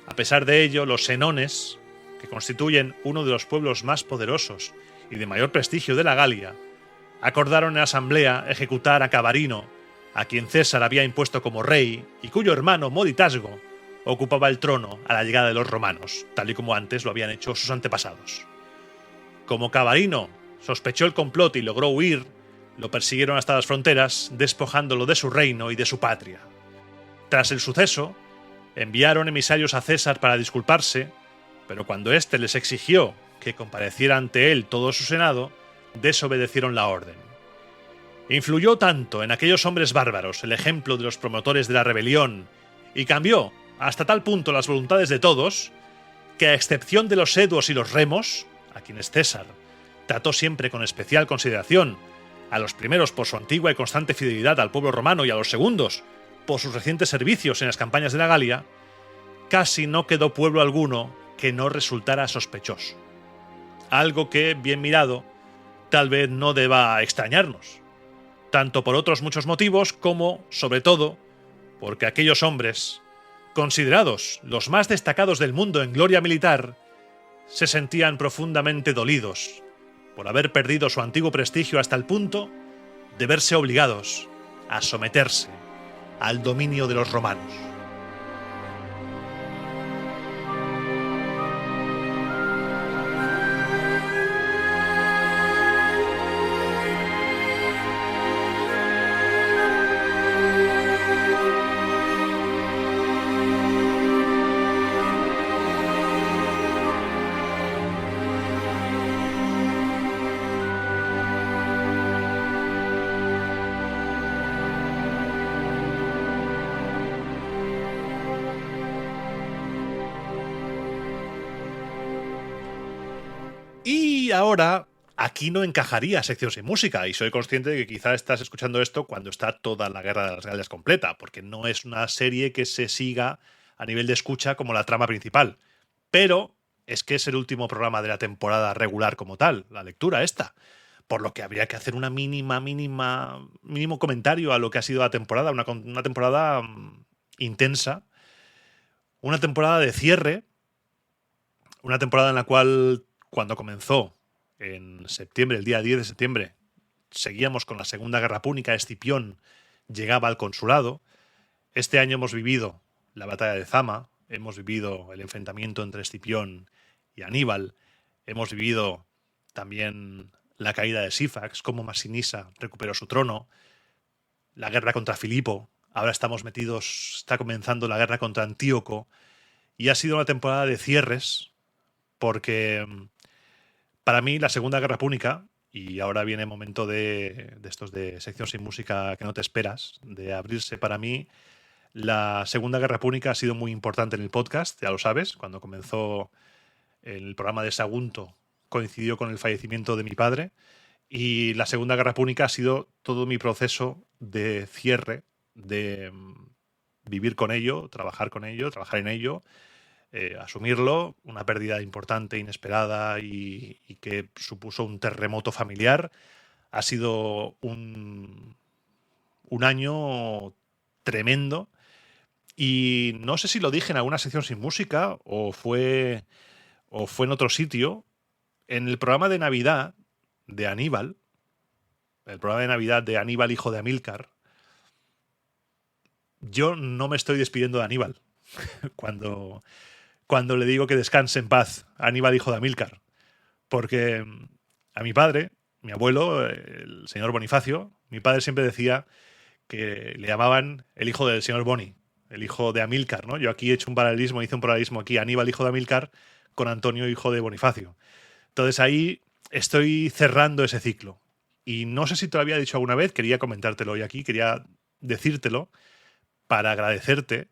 A pesar de ello, los senones, que constituyen uno de los pueblos más poderosos y de mayor prestigio de la Galia, acordaron en asamblea ejecutar a Cabarino, a quien César había impuesto como rey y cuyo hermano Moditasgo ocupaba el trono a la llegada de los romanos, tal y como antes lo habían hecho sus antepasados. Como Cabarino sospechó el complot y logró huir, lo persiguieron hasta las fronteras, despojándolo de su reino y de su patria. Tras el suceso, enviaron emisarios a César para disculparse, pero cuando éste les exigió que compareciera ante él todo su senado, desobedecieron la orden. Influyó tanto en aquellos hombres bárbaros el ejemplo de los promotores de la rebelión y cambió hasta tal punto las voluntades de todos que, a excepción de los eduos y los remos, a quienes César trató siempre con especial consideración, a los primeros por su antigua y constante fidelidad al pueblo romano y a los segundos por sus recientes servicios en las campañas de la Galia, casi no quedó pueblo alguno que no resultara sospechoso. Algo que, bien mirado, tal vez no deba extrañarnos, tanto por otros muchos motivos como, sobre todo, porque aquellos hombres, considerados los más destacados del mundo en gloria militar, se sentían profundamente dolidos por haber perdido su antiguo prestigio hasta el punto de verse obligados a someterse al dominio de los romanos. Y ahora, aquí no encajaría sección sin música, y soy consciente de que quizá estás escuchando esto cuando está toda la Guerra de las Galias completa, porque no es una serie que se siga a nivel de escucha como la trama principal. Pero es que es el último programa de la temporada regular como tal, la lectura esta. Por lo que habría que hacer una mínimo comentario a lo que ha sido la temporada, una temporada intensa, una temporada de cierre, una temporada en la cual, cuando comenzó en septiembre, el día 10 de septiembre, seguíamos con la Segunda Guerra Púnica, Escipión llegaba al consulado. Este año hemos vivido la batalla de Zama, hemos vivido el enfrentamiento entre Escipión y Aníbal, hemos vivido también la caída de Sífax, cómo Masinisa recuperó su trono, la guerra contra Filipo, ahora está comenzando la guerra contra Antíoco, y ha sido una temporada de cierres, porque para mí la Segunda Guerra Púnica, y ahora viene el momento de estos de sección sin música que no te esperas, de abrirse para mí, la Segunda Guerra Púnica ha sido muy importante en el podcast, ya lo sabes, cuando comenzó el programa de Sagunto coincidió con el fallecimiento de mi padre, y la Segunda Guerra Púnica ha sido todo mi proceso de cierre, de vivir con ello, trabajar en ello, asumirlo, una pérdida importante, inesperada y que supuso un terremoto familiar. Ha sido un año tremendo y no sé si lo dije en alguna sección sin música o fue en otro sitio. En el programa de Navidad de Aníbal, hijo de Amílcar, yo no me estoy despidiendo de Aníbal cuando le digo que descanse en paz Aníbal, hijo de Amílcar, porque a mi padre, mi abuelo, el señor Bonifacio, mi padre siempre decía que le llamaban el hijo del señor Boni, el hijo de Amílcar, ¿no? Yo aquí he hecho un paralelismo, hice un paralelismo aquí, Aníbal, hijo de Amílcar, con Antonio, hijo de Bonifacio. Entonces ahí estoy cerrando ese ciclo. Y no sé si te lo había dicho alguna vez, quería comentártelo hoy aquí, quería decírtelo para agradecerte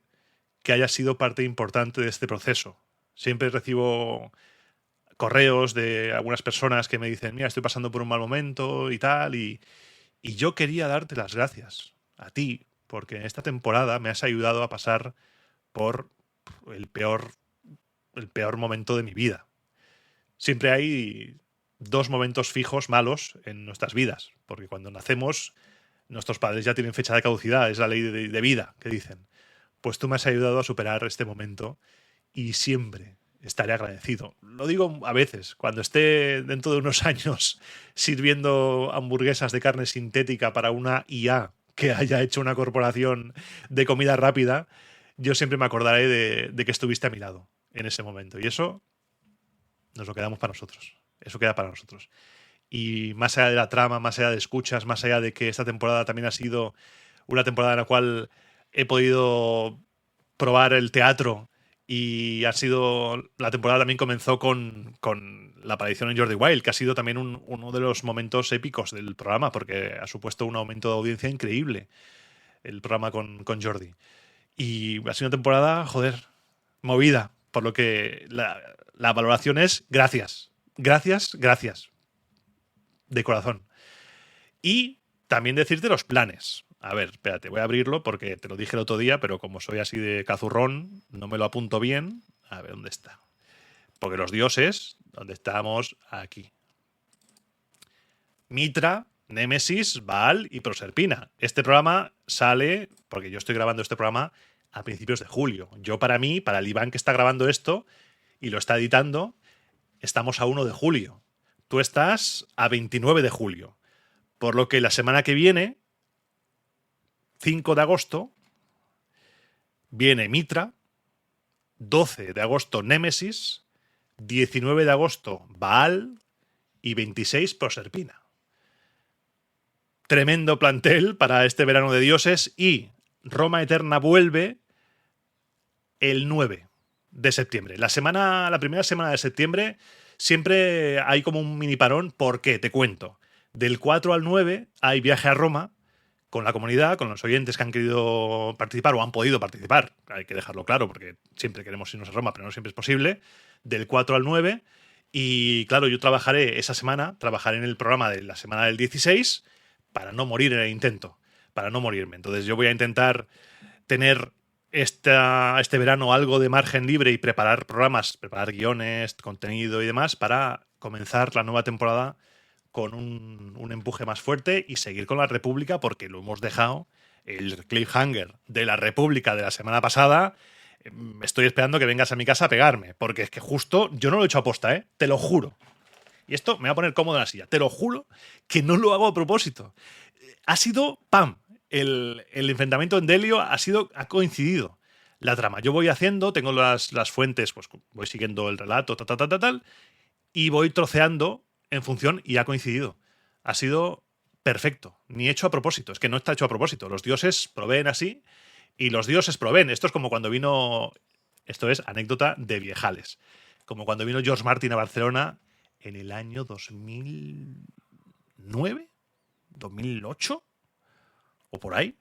que hayas sido parte importante de este proceso. Siempre recibo correos de algunas personas que me dicen, mira, estoy pasando por un mal momento y tal, y yo quería darte las gracias a ti, porque en esta temporada me has ayudado a pasar por el peor momento de mi vida. Siempre hay dos momentos fijos malos en nuestras vidas, porque cuando nacemos nuestros padres ya tienen fecha de caducidad, es la ley de vida que dicen. Pues tú me has ayudado a superar este momento y siempre estaré agradecido. Lo digo a veces, cuando esté dentro de unos años sirviendo hamburguesas de carne sintética para una IA que haya hecho una corporación de comida rápida, yo siempre me acordaré de que estuviste a mi lado en ese momento. Y eso nos lo quedamos para nosotros. Eso queda para nosotros. Y más allá de la trama, más allá de escuchas, más allá de que esta temporada también ha sido una temporada en la cual he podido probar el teatro y ha sido, la temporada también comenzó con la aparición en Jordi Wild, que ha sido también uno de los momentos épicos del programa, porque ha supuesto un aumento de audiencia increíble el programa con Jordi. Y ha sido una temporada, joder, movida, por lo que la valoración es gracias. Gracias, gracias. De corazón. Y también decirte los planes. A ver, espérate, voy a abrirlo porque te lo dije el otro día, pero como soy así de cazurrón, no me lo apunto bien. A ver, ¿dónde está? Porque los dioses, ¿dónde estamos? Aquí. Mitra, Némesis, Baal y Proserpina. Este programa sale, porque yo estoy grabando este programa a principios de julio. Yo para mí, para el Iván que está grabando esto y lo está editando, estamos a 1 de julio. Tú estás a 29 de julio. Por lo que la semana que viene, 5 de agosto, viene Mitra, 12 de agosto Némesis, 19 de agosto Baal y 26 Proserpina. Tremendo plantel para este verano de dioses y Roma Eterna vuelve el 9 de septiembre. La primera semana de septiembre siempre hay como un mini parón. ¿Por qué? Te cuento. Del 4 al 9 hay viaje a Roma con la comunidad, con los oyentes que han querido participar o han podido participar. Hay que dejarlo claro porque siempre queremos irnos a Roma, pero no siempre es posible. Del 4 al 9. Y claro, yo trabajaré esa semana, trabajaré en el programa de la semana del 16 para no morir en el intento, para no morirme. Entonces yo voy a intentar tener este verano algo de margen libre y preparar programas, preparar guiones, contenido y demás para comenzar la nueva temporada con un empuje más fuerte y seguir con la República, porque lo hemos dejado, el cliffhanger de la República de la semana pasada. Estoy esperando que vengas a mi casa a pegarme, porque es que justo yo no lo he hecho a posta, te lo juro. Y esto me va a poner cómodo en la silla. Te lo juro que no lo hago a propósito. Ha sido ¡pam! El enfrentamiento en Delio ha coincidido la trama. Yo voy haciendo, tengo las fuentes, pues voy siguiendo el relato, tal, y voy troceando en función y ha coincidido. Ha sido perfecto, ni hecho a propósito. Es que no está hecho a propósito. Los dioses proveen así y los dioses proveen. Esto es como cuando vino, esto es anécdota de viejales, como cuando vino George Martin a Barcelona en el año 2009, 2008 o por ahí.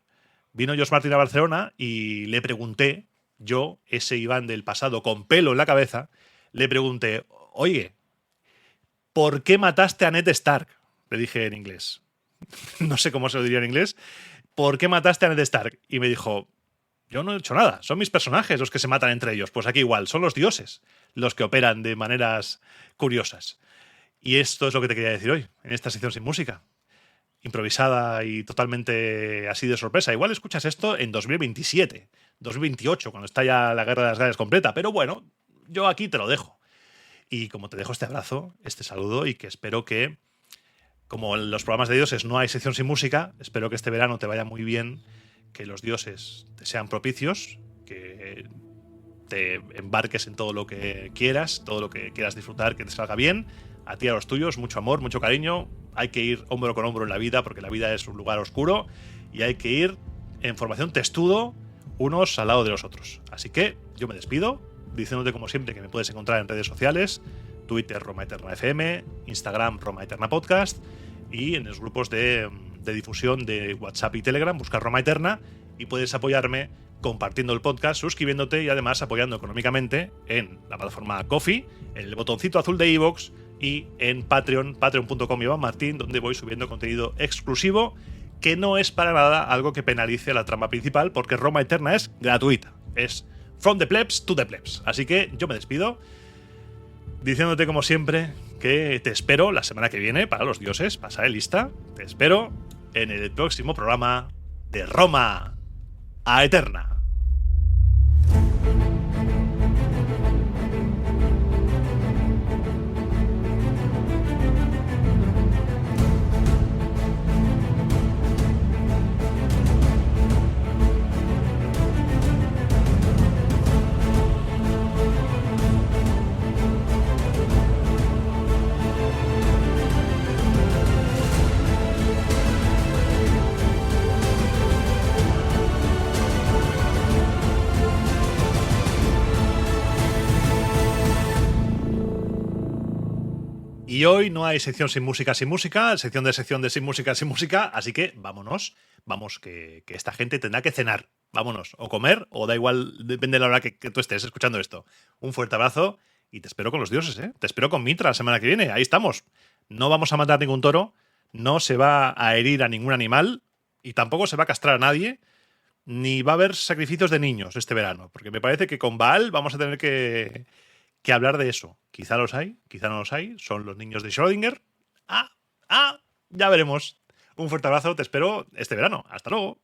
Vino George Martin a Barcelona y le pregunté, yo, ese Iván del pasado con pelo en la cabeza, le pregunté, oye, ¿por qué mataste a Ned Stark? Le dije en inglés. No sé cómo se lo diría en inglés. ¿Por qué mataste a Ned Stark? Y me dijo, yo no he hecho nada, son mis personajes los que se matan entre ellos. Pues aquí igual, son los dioses los que operan de maneras curiosas. Y esto es lo que te quería decir hoy, en esta sección sin música. Improvisada y totalmente así de sorpresa. Igual escuchas esto en 2027, 2028, cuando está ya la Guerra de las Galias completa. Pero bueno, yo aquí te lo dejo. Y como te dejo este abrazo, este saludo, y que espero que, como en los programas de dioses no hay sección sin música, espero que este verano te vaya muy bien, que los dioses te sean propicios, que te embarques en todo lo que quieras, todo lo que quieras disfrutar, que te salga bien. A ti y a los tuyos, mucho amor, mucho cariño. Hay que ir hombro con hombro en la vida, porque la vida es un lugar oscuro. y hay que ir en formación testudo unos al lado de los otros. Así que yo me despido, diciéndote como siempre que me puedes encontrar en redes sociales, Twitter Roma Eterna FM, Instagram Roma Eterna Podcast y en los grupos de difusión de WhatsApp y Telegram, busca Roma Eterna y puedes apoyarme compartiendo el podcast, suscribiéndote y además apoyando económicamente en la plataforma Ko-fi, en el botoncito azul de iVoox y en Patreon, patreon.com Iván Martín, donde voy subiendo contenido exclusivo que no es para nada algo que penalice la trama principal, porque Roma Eterna es gratuita. Es from the plebs to the plebs. Así que yo me despido diciéndote como siempre que te espero la semana que viene para los dioses. Pasaré lista. Te espero en el próximo programa de Roma a Eterna. Y hoy no hay sección sin música, sección de sin música, así que vámonos, vamos, que esta gente tendrá que cenar, vámonos, o comer, o da igual, depende de la hora que tú estés escuchando esto. Un fuerte abrazo y te espero con los dioses, ¿eh? Te espero con Mitra la semana que viene, ahí estamos. No vamos a matar ningún toro, no se va a herir a ningún animal y tampoco se va a castrar a nadie, ni va a haber sacrificios de niños este verano, porque me parece que con Baal vamos a tener que hablar de eso. Quizá los hay, quizá no los hay. Son los niños de Schrödinger. Ya veremos. Un fuerte abrazo, te espero este verano. Hasta luego.